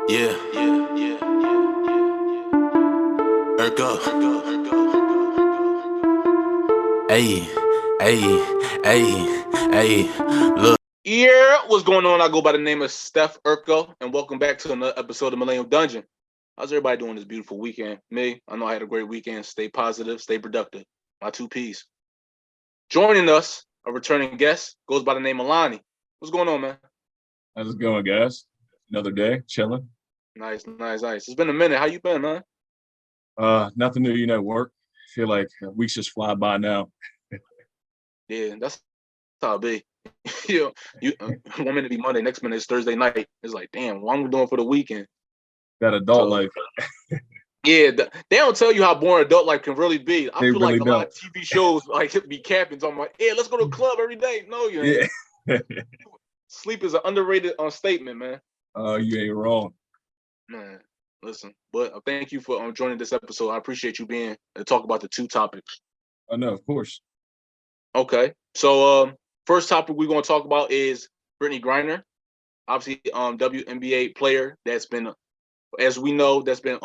Yeah, yeah, yeah, Urko. Hey, hey, hey. Look. Yeah, what's going on? I go by the name of Steph Urkel, and welcome back to another episode of Millennium Dungeon. How's everybody doing this beautiful weekend? Me, I know I had a great weekend. Stay positive, stay productive. My two P's. Joining us, a returning guest, goes by the name of Lonnie. What's going on, man? How's it going, guys? Another day, chilling. Nice, nice, nice. It's been a minute. How you been, man? Nothing new, work. Feel like weeks just fly by now. Yeah, that's how it be. you 1 minute be Monday, next minute is Thursday night. It's like, damn, what am I doing for the weekend? That adult So life, yeah, they don't tell you how boring adult life can really be. I they feel like really a lot don't. of TV shows like be capping talking about, yeah, let's go to the club every day. No, you ain't. Yeah. Sleep is an underrated statement, man. You ain't wrong. Man, listen, but thank you for joining this episode. I appreciate you being to talk about the two topics. I know, of course. Okay, so first topic we're going to talk about is Brittany Griner, obviously WNBA player that's been, as we know, that's been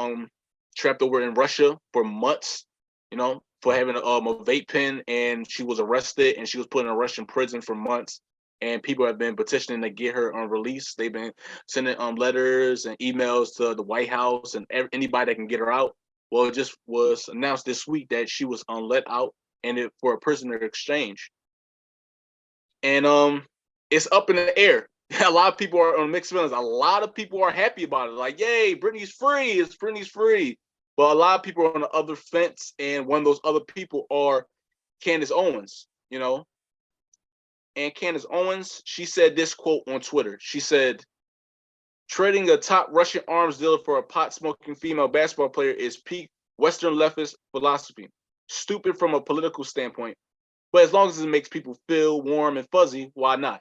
trapped over in Russia for months. You know, for having a vape pen, and she was arrested and she was put in a Russian prison for months. And people have been petitioning to get her released. They've been sending letters and emails to the White House and anybody that can get her out. Well, it just was announced this week that she was let out and for a prisoner exchange. And it's up in the air. A lot of people are on mixed feelings. A lot of people are happy about it. Like, yay, Britney's free. It's Britney's free. But a lot of people are on the other fence, and one of those other people are Candace Owens, you know. And Candace Owens, she said this quote on Twitter. She said, trading a top Russian arms dealer for a pot-smoking female basketball player is peak Western leftist philosophy. Stupid from a political standpoint, but as long as it makes people feel warm and fuzzy, why not?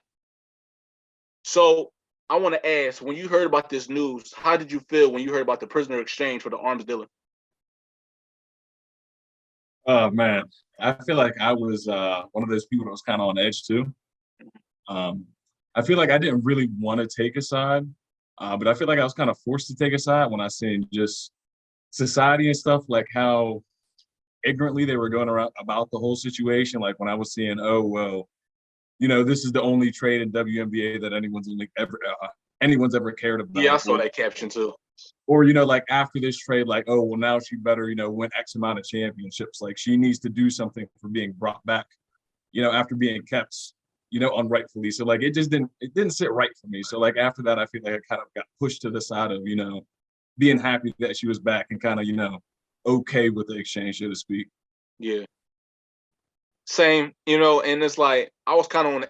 So I want to ask, when you heard about this news, how did you feel when you heard about the prisoner exchange for the arms dealer? Oh man, I feel like I was one of those people that was kind of on edge too. Um, I feel like I didn't really want to take a side, but I feel like I was kind of forced to take a side when I seen just society and stuff, like how ignorantly they were going around about the whole situation. Like when I was seeing, oh well, this is the only trade in WNBA that anyone's ever cared Yeah, I about, saw that caption too. or like after this trade, like, oh well, now she better win X amount of championships. Like she needs to do something for being brought back, after being kept, unrightfully. So like it didn't sit right for me. So like after that, I feel like I kind of got pushed to the side of being happy that she was back and kind of okay with the exchange, so to speak. Yeah, same. And it's like I was kind of on the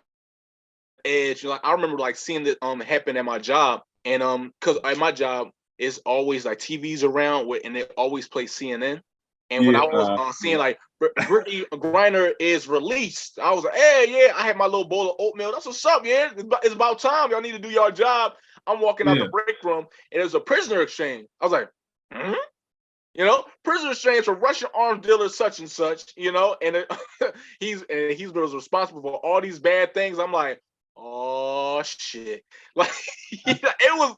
edge. Like I remember like seeing it happen at my job, and because at my job it's always like TVs around and they always play CNN. And when Yeah, I was seeing like Brittany Griner is released, I was like, hey, yeah, I had my little bowl of oatmeal. That's what's up, yeah. It's about time. Y'all need to do your job. I'm walking out the yeah. break room, and it was a prisoner exchange. I was like, hmm? Prisoner exchange for Russian arms dealer such and such, and he's was responsible for all these bad things. I'm like, oh shit. Like it was,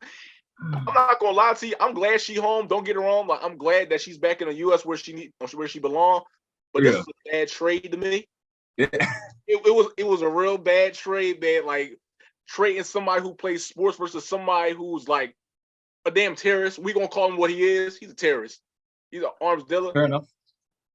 I'm not gonna lie to you. I'm glad she home. Don't get her wrong. Like I'm glad that she's back in the U.S. where she belongs. But this Yeah, is a bad trade to me. yeah. It was a real bad trade, man. Like trading somebody who plays sports versus somebody who's like a damn terrorist. We gonna call him what he is. He's a terrorist. He's an arms dealer. Fair enough.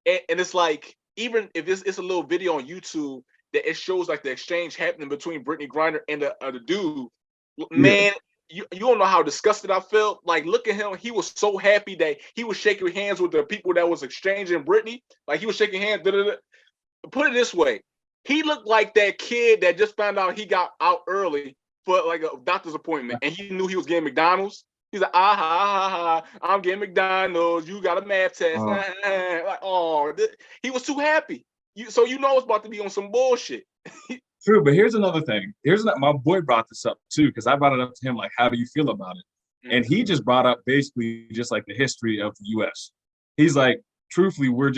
And it's like, even if it's a little video on YouTube that it shows like the exchange happening between Brittany Griner and the dude, Yeah, man, you don't know how disgusted I felt. Like, look at him. He was so happy that he was shaking hands with the people that was exchanging Brittany. Like, he was shaking hands. Put it this way. He looked like that kid that just found out he got out early for like a doctor's appointment, and he knew he was getting McDonald's. He's like, ah ha ha ha, I'm getting McDonald's. You got a math test. uh, Like, oh, he was too happy. So it's about to be on some bullshit. true. But here's another thing. My boy brought this up too, because I brought it up to him, like, how do you feel about it? And he just brought up basically just like the history of the U.S. He's like, truthfully, we're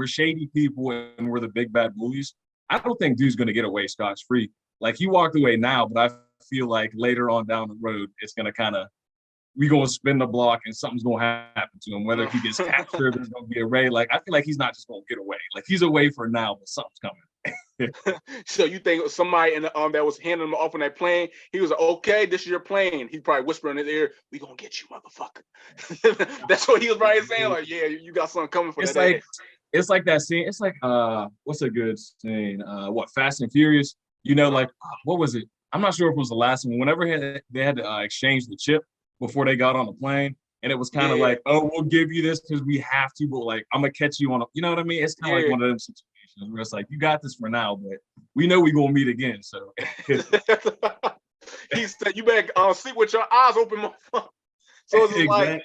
shady people and we're the big bad bullies. I don't think dude's gonna get away scotch free. Like he walked away now, but I feel like later on down the road, it's gonna kind of we gonna spin the block and something's gonna happen to him. Whether he gets captured, there's gonna be a raid. Like I feel like he's not just gonna get away. Like he's away for now, but something's coming. So you think somebody in the that was handing him off on that plane, he was like, okay, this is your plane. He probably whispered in his ear, we gonna get you, motherfucker. That's what he was probably saying. Like, yeah, you got something coming for It's that like ass. it's like that scene. It's like what's a good scene? What Fast and Furious? You know, like what was it? I'm not sure if it was the last one. Whenever they had to exchange the chip before they got on the plane, and it was kind of Yeah. like, oh, we'll give you this because we have to, but like I'm gonna catch you on a, you know what I mean? It's kind of like one of them situations where it's like you got this for now, but we know we're gonna meet again. So He said, you better sleep with your eyes open, motherfucker. So it's just like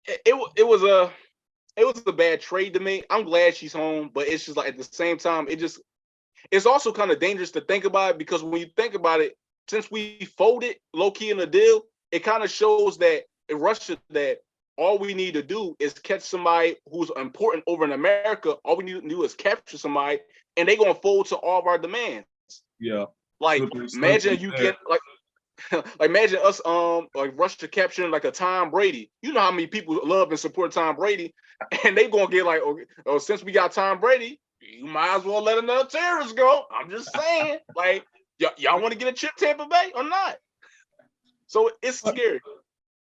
it was a bad trade to me. I'm glad she's home, but it's just like at the same time, it's also kind of dangerous to think about it because when you think about it, since we folded low key in the deal, it kind of shows that in Russia that all we need to do is catch somebody who's important over in America. All we need to do is capture somebody, and they're gonna fold to all of our demands. yeah. Like imagine you get like imagine us like Russia capturing like a Tom Brady. You know how many people love and support Tom Brady, and they gonna get like, oh, since we got Tom Brady, you might as well let another terrorist go. I'm just saying, like y'all want to get a chip Tampa Bay or not? So it's scary.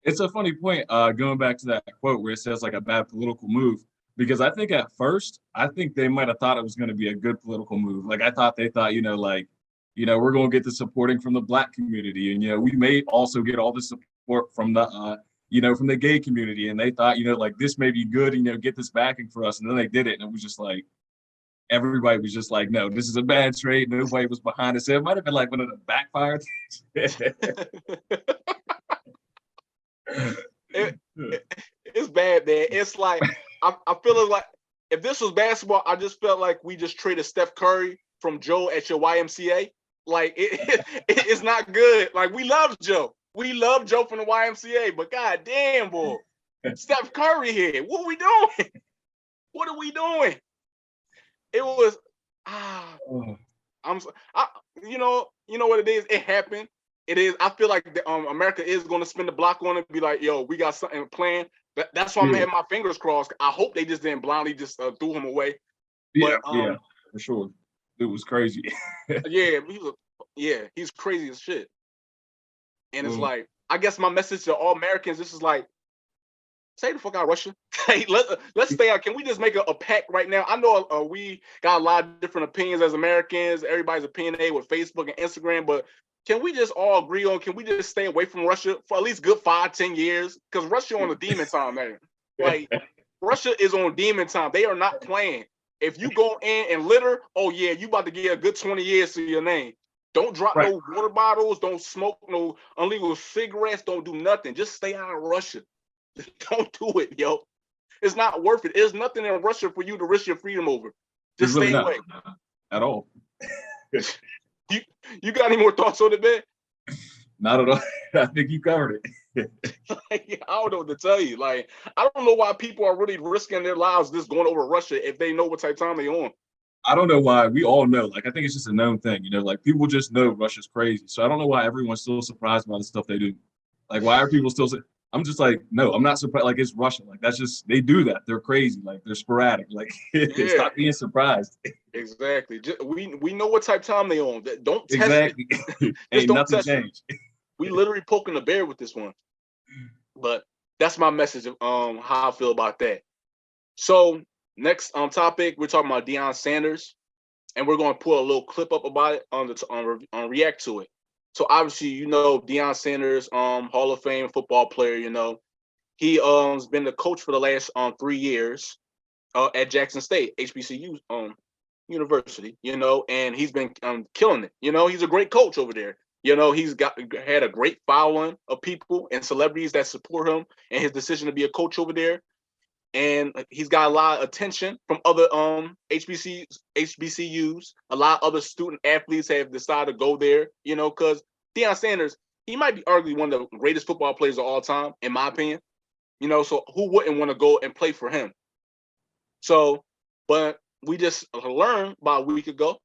It's a funny point, going back to that quote where it says like a bad political move, because I think at first, I think they might have thought it was going to be a good political move. Like I thought they thought, like, we're going to get the supporting from the Black community. And, we may also get all the support from the, from the gay community. And they thought, like this may be good, get this backing for us. And then they did it. And it was just like, everybody was just like, no, this is a bad trade. Nobody was behind it. So it might have been like one of the backfired It's bad, man. It's like I feel like if this was basketball, I just felt like we just traded Steph Curry from Joe at your YMCA. Like it's not good. Like we love Joe. We love Joe from the YMCA, but god damn, boy. Steph Curry here. What are we doing? What are we doing? It was you know what it is? It happened. It is. I feel like America is going to spin the block on it and be like, yo, we got something planned. That's why I'm having my fingers crossed. I hope they just didn't blindly just threw him away. Yeah, yeah, for sure. It was crazy. He's crazy as shit. And it's like, I guess my message to all Americans, this is like, stay the fuck out, Russia. Hey, let's stay out. Can we just make a pact right now? I know we got a lot of different opinions as Americans. Everybody's opinionated with Facebook and Instagram, but can we just all agree on, can we just stay away from Russia for at least good 5-10 years? Because Russia on a demon time, man. Like, Russia is on demon time. They are not playing. If you go in and litter, oh yeah, you about to get a good 20 years to your name. Don't drop no water bottles. Don't smoke no illegal cigarettes. Don't do nothing. Just stay out of Russia. Don't do it, yo. It's not worth it. There's nothing in Russia for you to risk your freedom over. Just stay away. At all. You got any more thoughts on it, man? Not at all. I think you covered it. Like, I don't know what to tell you. Like, I don't know why people are really risking their lives just going over Russia if they know what type of time they're on. I don't know why. We all know. Like, I think it's just a known thing. Like people just know Russia's crazy. So I don't know why everyone's still surprised by the stuff they do. Like, why are people still saying? I'm just like, no, I'm not surprised. Like, it's Russia. Like, that's just, they do that. They're crazy. Like, they're sporadic. Like, stop being surprised. Exactly. We know what type of time they on. Don't test exactly. it. Ain't don't nothing test changed. It. We literally poking the bear with this one. But that's my message of how I feel about that. So next topic, we're talking about Deion Sanders, and we're going to pull a little clip up about it on react to it. So obviously, Deion Sanders, Hall of Fame football player, he has been the coach for the last 3 years at Jackson State, HBCU university, and he's been killing it. He's a great coach over there. He's had a great following of people and celebrities that support him and his decision to be a coach over there. And he's got a lot of attention from other HBCUs. A lot of other student athletes have decided to go there, because Deion Sanders, he might be arguably one of the greatest football players of all time, in my opinion. So who wouldn't want to go and play for him? So, but we just learned about a week ago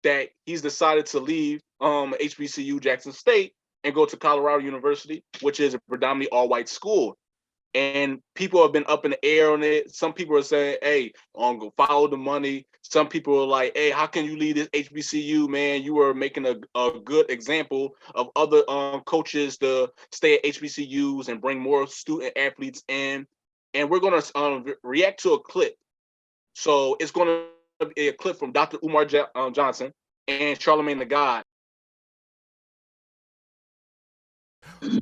that he's decided to leave HBCU Jackson State and go to Colorado University, which is a predominantly all-white school. And people have been up in the air on it. Some people are saying, hey, go follow the money. Some people are like, hey, how can you lead this HBCU, man? You are making a good example of other coaches to stay at HBCUs and bring more student athletes in. And we're going to react to a clip. So it's going to be a clip from Dr. Umar Johnson and Charlemagne the God.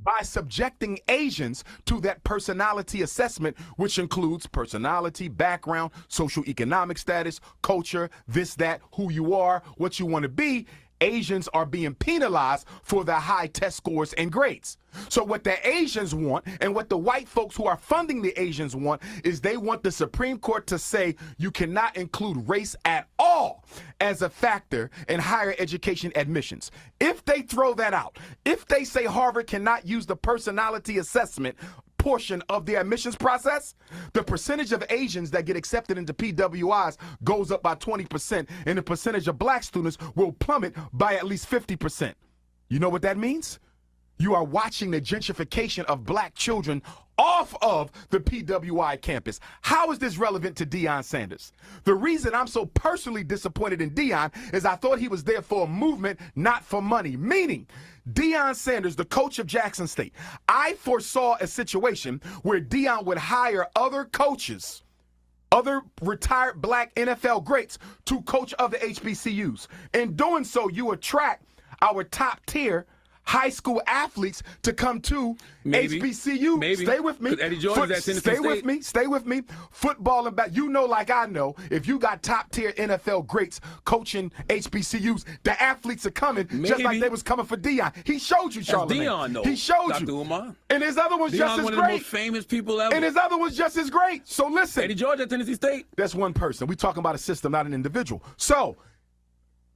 By subjecting Asians to that personality assessment, which includes personality, background, socioeconomic status, culture, this, that, who you are, what you want to be, Asians are being penalized for their high test scores and grades. So what the Asians want and what the white folks who are funding the Asians want is they want the Supreme Court to say you cannot include race at all as a factor in higher education admissions. If they throw that out, if they say Harvard cannot use the personality assessment portion of the admissions process, the percentage of Asians that get accepted into PWIs goes up by 20%, and the percentage of black students will plummet by at least 50%. You know what that means? You are watching the gentrification of black children off of the PWI campus. How is this relevant to Deion Sanders? The reason I'm so personally disappointed in Deion is I thought he was there for a movement, not for money. Meaning, Deion Sanders, the coach of Jackson State, I foresaw a situation where Deion would hire other coaches, other retired black NFL greats to coach other HBCUs. In doing so, you attract our top tier high school athletes to come to HBCU. Maybe. Stay with me. Eddie George is at Tennessee Stay State. with me. Stay with me. Football and back. You know, like I know, if you got top tier NFL greats coaching HBCUs, the athletes are coming just like they was coming for Deion. He showed you, Charlemagne. Deion, though. He showed Dr. you. Umar. And his other one's just Deion, as one of the great. most famous people ever. And his other one's just as great. So listen. Eddie George at Tennessee State. That's one person. We're talking about a system, not an individual. So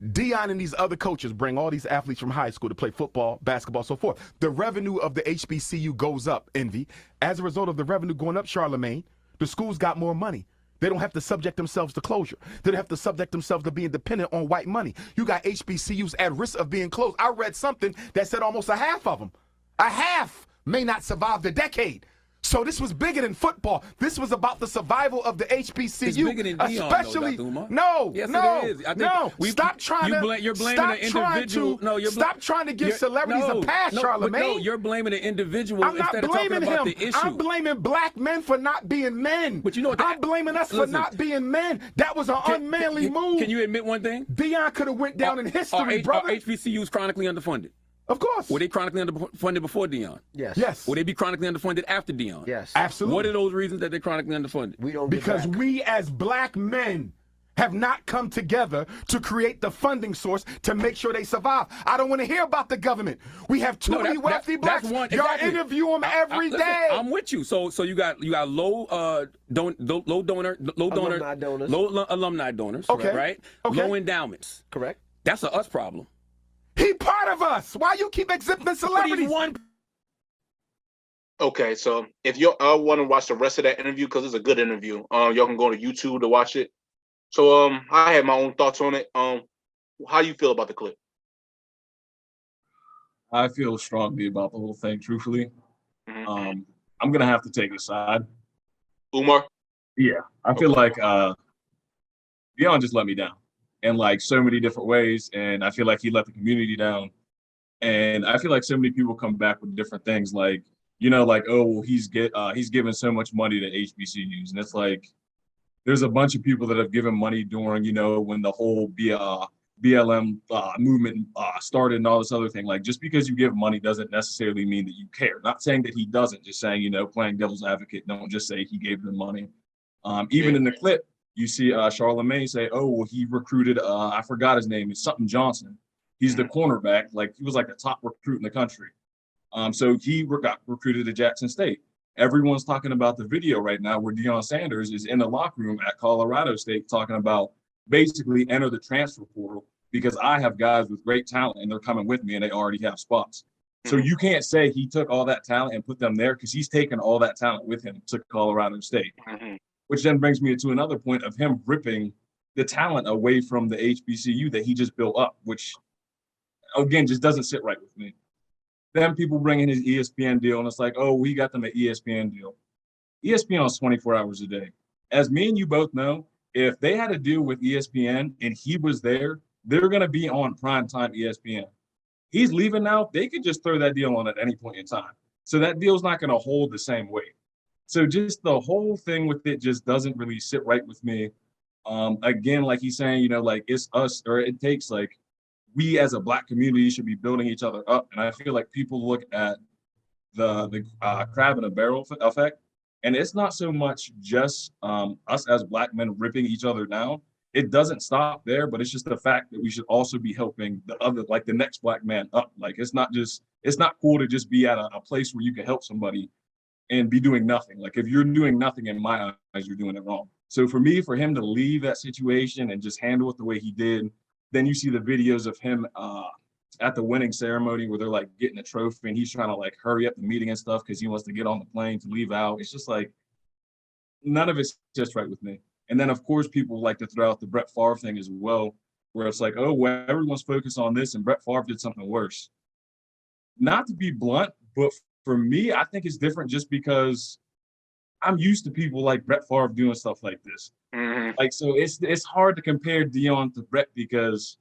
Deion and these other coaches bring all these athletes from high school to play football, basketball, so forth. The revenue of the HBCU goes up, Envy. As a result of the revenue going up, Charlemagne, the schools got more money. They don't have to subject themselves to closure. They don't have to subject themselves to being dependent on white money. You got HBCUs at risk of being closed. I read something that said almost a half of them, a half may not survive the decade. So this was bigger than football. This was about the survival of the HBCU. It's bigger than Deion, especially, though, Dr. Umar. no, Yes, no, it is. I think no. we- Stop trying you to. bla- you're blaming stop an trying individual. to. No, you're stop trying to give you're- celebrities a pass, but Charlemagne. you're blaming an individual I'm not instead of talking blaming about him. the issue. I'm blaming black men for not being men. But you know what I'm blaming us for listen. not being men. That was an unmanly move. Can you admit one thing? Deion could have went down in history, brother. Are HBCUs chronically underfunded? Of course. Were they chronically underfunded before Deion? Yes. Yes. Will they be chronically underfunded after Deion? Yes. Absolutely. What are those reasons that they're chronically underfunded? We don't get Because back. we as black men have not come together to create the funding source to make sure they survive. I don't want to hear about the government. We have too many wealthy blacks. Y'all interview them every listen, day. I'm with you. So you got low donor, Alumni donors. low alumni donors, Okay. right? Okay. Low endowments. Correct. That's a us problem. He part of us. Why you keep exhibiting But celebrities? he's one. Okay, so if you want to watch the rest of that interview, because it's a good interview, y'all can go to YouTube to watch it. So I have my own thoughts on it. How you feel about the clip? I feel strongly about the whole thing, truthfully. Mhm. I'm gonna have to take a side. Umar? Yeah, I feel like Deion just let me down in like so many different ways, and I feel like he let the community down. And I feel like so many people come back with different things, like like, oh, well, he's giving so much money to HBCUs, and it's like there's a bunch of people that have given money during when the whole BLM movement started and all this other thing. Like, just because you give money doesn't necessarily mean that you care. Not saying that he doesn't, just saying playing devil's advocate. Don't just say he gave them money. Even in the clip, you see Charlemagne say, oh, well, he recruited, I forgot his name, it's something Johnson. He's the cornerback, like he was like a top recruit in the country. So he got recruited to Jackson State. Everyone's talking about the video right now where Deion Sanders is in the locker room at Colorado State talking about basically enter the transfer portal because I have guys with great talent and they're coming with me and they already have spots. So you can't say he took all that talent and put them there because he's taken all that talent with him to Colorado State. Which then brings me to another point of him ripping the talent away from the HBCU that he just built up, which, again, just doesn't sit right with me. Then people bring in his ESPN deal, and it's like, oh, we got them an ESPN deal. ESPN is 24 hours a day. As me and you both know, if they had a deal with ESPN and he was there, they're going to be on primetime ESPN. He's leaving now. They could just throw that deal on at any point in time. So that deal's not going to hold the same weight. So just the whole thing with it just doesn't really sit right with me. Again, like he's saying, you know, like it's us, or it takes, like, we as a Black community should be building each other up. And I feel like people look at the crab in a barrel effect, and it's not so much just us as Black men ripping each other down. It doesn't stop there, but it's just the fact that we should also be helping the other, like the next Black man up. Like, it's not cool to just be at a place where you can help somebody and be doing nothing. Like, if you're doing nothing, in my eyes, you're doing it wrong. So for me, for him to leave that situation and just handle it the way he did, then you see the videos of him at the winning ceremony where they're like getting a trophy and he's trying to like hurry up the meeting and stuff because he wants to get on the plane to leave out. It's just like, none of it's just right with me. And then, of course, people like to throw out the Brett Favre thing as well, where it's like, oh, well, everyone's focused on this and Brett Favre did something worse. Not to be blunt, but for me, I think it's different just because I'm used to people like Brett Favre doing stuff like this. Mm-hmm. Like, so it's hard to compare Deion to Brett because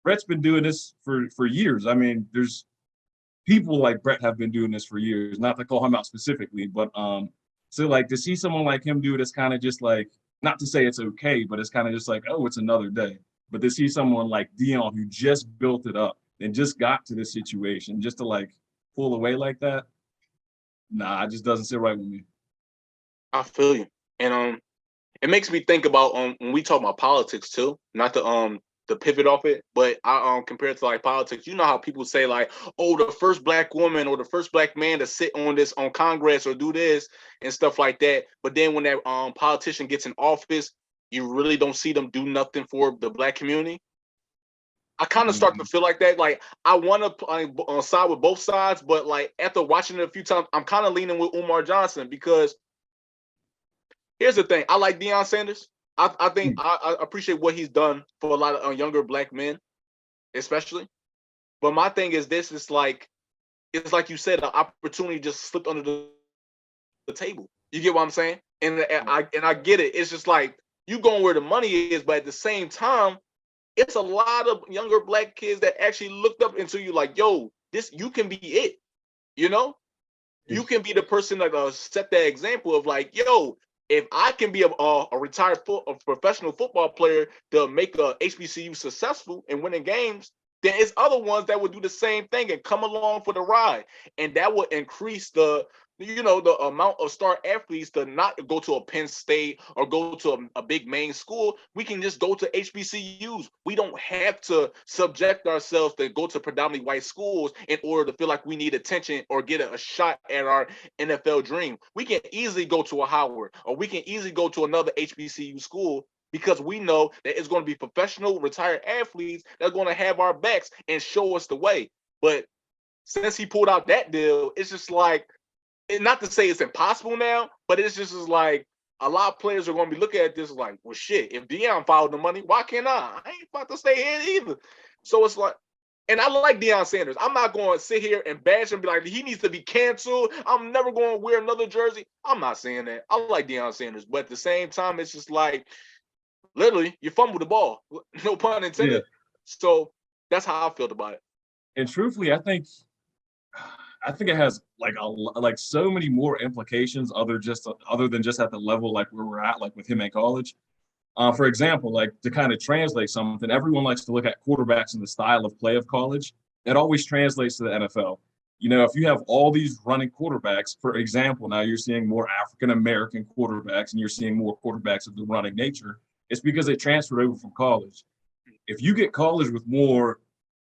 Brett's been doing this for years. I mean, there's people like Brett have been doing this for years, not to call him out specifically, but so like to see someone like him do it, it's kind of just like, not to say it's okay, but it's kind of just like, oh, it's another day. But to see someone like Deion who just built it up and just got to this situation, just to like pull away like that, nah, it just doesn't sit right with me. I feel you. And it makes me think about when we talk about politics too, not to pivot off it, but I compare it to like politics. You know how people say like, oh, the first Black woman or the first Black man to sit on Congress or do this and stuff like that. But then when that politician gets in office, you really don't see them do nothing for the Black community. I kind of start to feel like that. Like, I want to side with both sides, but like after watching it a few times, I'm kind of leaning with Umar Johnson because here's the thing. I like Deion Sanders. I think I appreciate what he's done for a lot of younger Black men, especially. But my thing is this: it's like you said, the opportunity just slipped under the table. You get what I'm saying? And I get it. It's just like you going where the money is, but at the same time, it's a lot of younger Black kids that actually looked up into you, like, yo, you can be it. You know, you can be the person that set that example of like, yo. If I can be a retired professional football player to make a HBCU successful and winning games, then it's other ones that would do the same thing and come along for the ride, and that would increase the amount of star athletes to not go to a Penn State or go to a big main school. We can just go to HBCUs. We don't have to subject ourselves to go to predominantly white schools in order to feel like we need attention or get a shot at our NFL dream. We can easily go to a Howard, or we can easily go to another HBCU school because we know that it's going to be professional retired athletes that are going to have our backs and show us the way. But since he pulled out that deal, it's just like, not to say it's impossible now, but it's just like a lot of players are going to be looking at this like, well, shit, if Deion followed the money, why can't I? I ain't about to stay here either. So it's like, and I like Deion Sanders. I'm not going to sit here and bash him and be like, he needs to be canceled. I'm never going to wear another jersey. I'm not saying that. I like Deion Sanders. But at the same time, it's just like, literally, you fumbled the ball. No pun intended. Yeah. So that's how I felt about it. And truthfully, I think it has like so many more implications other than just at the level like where we're at, like with him in college. For example, like to kind of translate something, everyone likes to look at quarterbacks and the style of play of college. It always translates to the NFL. You know, if you have all these running quarterbacks, for example, now you're seeing more African-American quarterbacks and you're seeing more quarterbacks of the running nature. It's because they transferred over from college. If you get college with more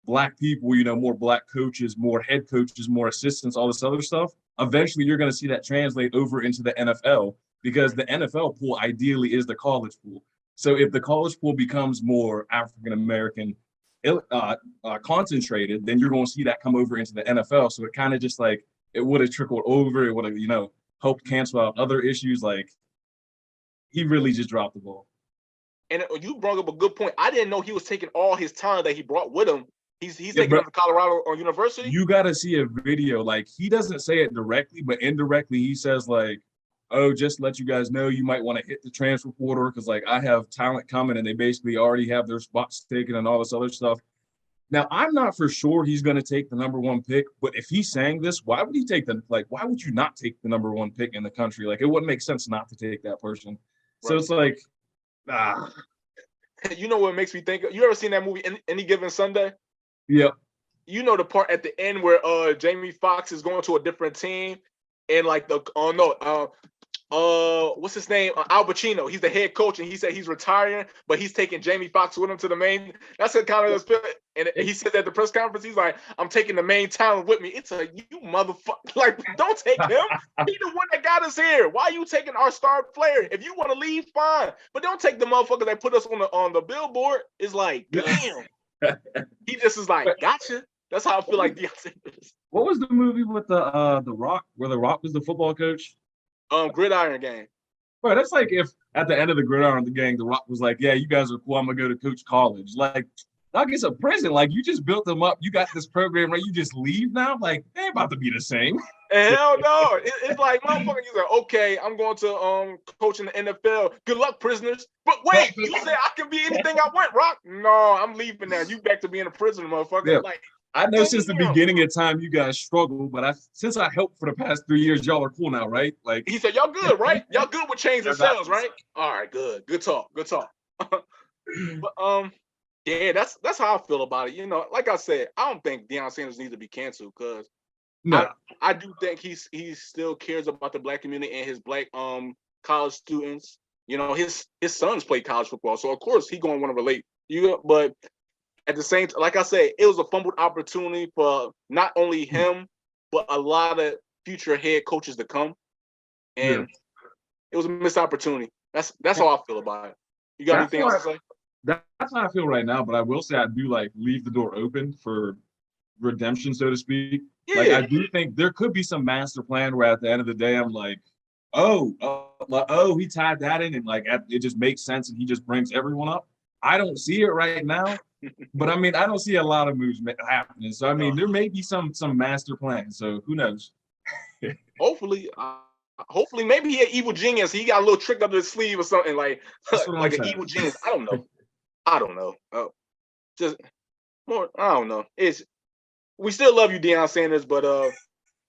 Black people, you know, more Black coaches, more head coaches, more assistants, all this other stuff, eventually you're going to see that translate over into the NFL because the NFL pool ideally is the college pool. So if the college pool becomes more African-American concentrated, then you're going to see that come over into the NFL. So it kind of just like, it would have trickled over. It would have, you know, helped cancel out other issues. Like, he really just dropped the ball. And you brought up a good point. I didn't know he was taking all his talent that he brought with him He's Yeah, taking but them to Colorado or University. you got to see a video. Like, he doesn't say it directly, but indirectly he says like, "Oh, just to let you guys know, you might want to hit the transfer portal because like I have talent coming, and they basically already have their spots taken and all this other stuff." Now, I'm not for sure he's going to take the #1 pick, but if he's saying this, why would he take why would you not take the #1 pick in the country? Like, it wouldn't make sense not to take that person. So Right. it's like, ah, You know what makes me think? You ever seen that movie Any Given Sunday? yeah, You know the part at the end where Jamie Foxx is going to a different team and like what's his name? Al Pacino. He's the head coach and he said he's retiring, but he's taking Jamie Foxx with him to the main. That's a kind of and he said at the press conference, he's like, "I'm taking the main talent with me." It's like, you motherfucker, like, don't take him. He's the one that got us here. Why are you taking our star player? If you want to leave, fine, but don't take the motherfucker that put us on the billboard. It's like, damn. He just is like, gotcha. That's how I feel like Deion Sanders. what was the movie with the Rock, where the Rock was the football coach? Gridiron Gang. Bro, that's like if at the end of the Gridiron the Gang, the Rock was like, "Yeah, you guys are cool. I'm gonna go to coach college." Like, Doc is a prison. Like, you just built them up. You got this program, right? You just leave now. Like, they ain't about to be the same. Hell no. It's like, motherfucker, he's like, okay, I'm going to coach in the NFL. Good luck, prisoners. But wait, you said I can be anything I want, Rock? No, I'm leaving now. You back to being a prisoner, motherfucker. Yeah. Like, I know since the damn. beginning of time you guys struggle, but since I helped for the past 3 years, y'all are cool now, right? Like, He said, y'all good, right? Y'all good with chains and Yeah, cells, right? All right, good. Good talk. Good talk. But yeah, that's how I feel about it. You know, like I said, I don't think Deion Sanders needs to be canceled because no, I do think he still cares about the black community and his black college students. You know, his sons play college football, so of course he gonna want to relate. But at the same time, like I said, it was a fumbled opportunity for not only him but a lot of future head coaches to come, and it was a missed opportunity. That's how I feel about it. You got anything else to say? that's how I feel right now. But I will say I do like leave the door open for redemption, so to speak. Yeah. Like, I do think there could be some master plan where at the end of the day I'm like, oh, he tied that in, and like it just makes sense, and he just brings everyone up. I don't see it right now, but I mean, I don't see a lot of moves happening. So I mean, there may be some master plan. So who knows? Hopefully, maybe he an evil genius. He got a little trick up his sleeve or something like like an evil genius. I don't know. Just more. I don't know. We still love you, Deion Sanders, but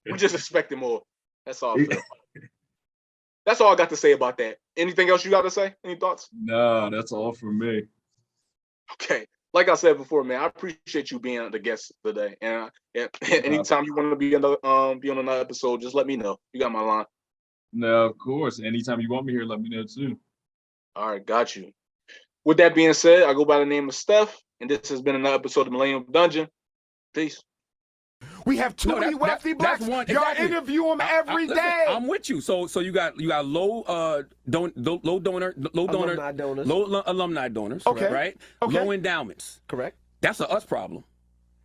we just expected more. That's all. That's all I got to say about that. Anything else you got to say? Any thoughts? No, that's all for me. Okay. Like I said before, man, I appreciate you being the guest today. And anytime you want to be on another episode, just let me know. You got my line. No, of course. Anytime you want me here, let me know too. All right, got you. With that being said, I go by the name of Steph, and this has been another episode of Millennium Dungeon. Peace. We have too many wealthy blacks. Y'all interview them every day. I'm with you. So you got low alumni donors, Okay. right? Okay. Low endowments. Correct. That's a us problem.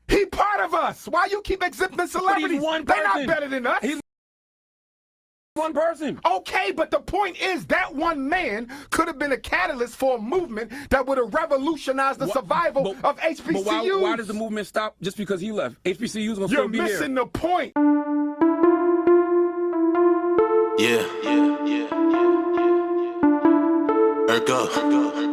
He part of us. Why you keep exhibiting celebrities? one They're not person. better than us. He's one person. Okay, but the point is that one man could have been a catalyst for a movement that would have revolutionized the survival of HBCUs. But why does the movement stop just because he left? HBCUs gonna You're still be here. missing the point. Yeah. Ergo.